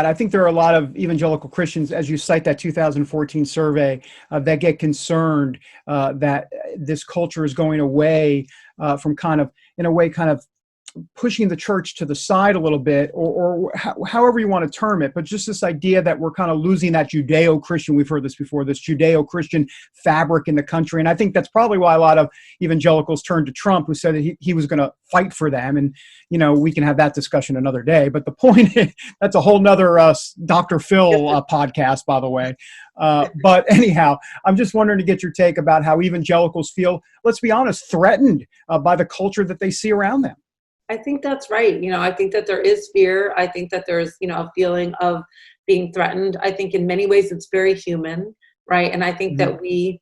I think there are a lot of evangelical Christians, as you cite that 2014 survey, that get concerned that this culture is going away from kind of, in a way, kind of pushing the church to the side a little bit, or however you want to term it, but just this idea that we're kind of losing that Judeo-Christian, we've heard this before, this Judeo-Christian fabric in the country. And I think that's probably why a lot of evangelicals turned to Trump, who said that he was going to fight for them. And, you know, we can have that discussion another day. But the point is, that's a whole nother Dr. Phil podcast, by the way. But anyhow, I'm just wondering to get your take about how evangelicals feel, let's be honest, threatened by the culture that they see around them. I think that's right. You know, I think that there is fear. I think that there's, you know, a feeling of being threatened. I think in many ways it's very human, right? And I think that we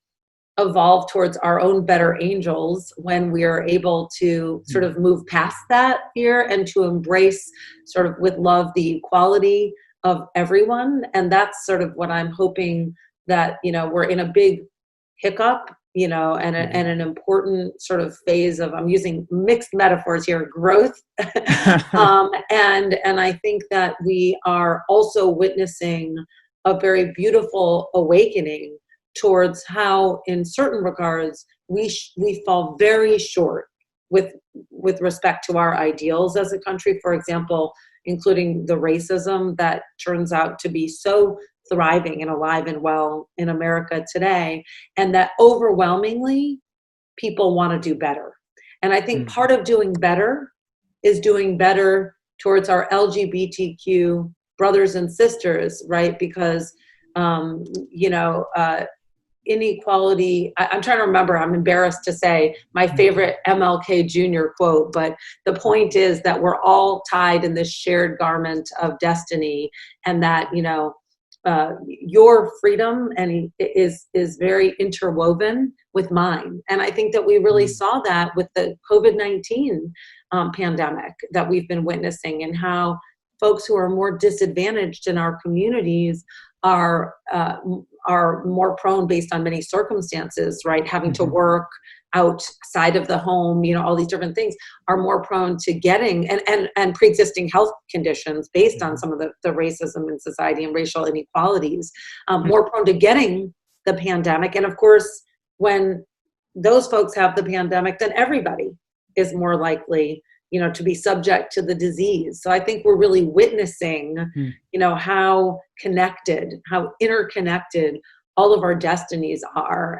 evolve towards our own better angels when we are able to sort of move past that fear and to embrace sort of with love the equality of everyone. And that's sort of what I'm hoping that, you know, we're in a big hiccup, you know, and an important sort of phase of, I'm using mixed metaphors here, growth. And I think that we are also witnessing a very beautiful awakening towards how, in certain regards, we fall very short with respect to our ideals as a country, for example, including the racism that turns out to be so thriving and alive and well in America today, and that overwhelmingly people want to do better. And I think part of doing better is doing better towards our LGBTQ brothers and sisters, right? Because, you know, inequality, I'm trying to remember, I'm embarrassed to say my favorite MLK Jr. quote, but the point is that we're all tied in this shared garment of destiny, and that, you know, your freedom and is very interwoven with mine. And I think that we really saw that with the COVID-19 pandemic that we've been witnessing, and how folks who are more disadvantaged in our communities are more prone, based on many circumstances, right? Having to work outside of the home, you know, all these different things, are more prone to getting and pre-existing health conditions based on some of the racism in society and racial inequalities, more prone to getting the pandemic. And of course, when those folks have the pandemic, then everybody is more likely, you know, to be subject to the disease. So I think we're really witnessing, you know, how connected, how interconnected all of our destinies are.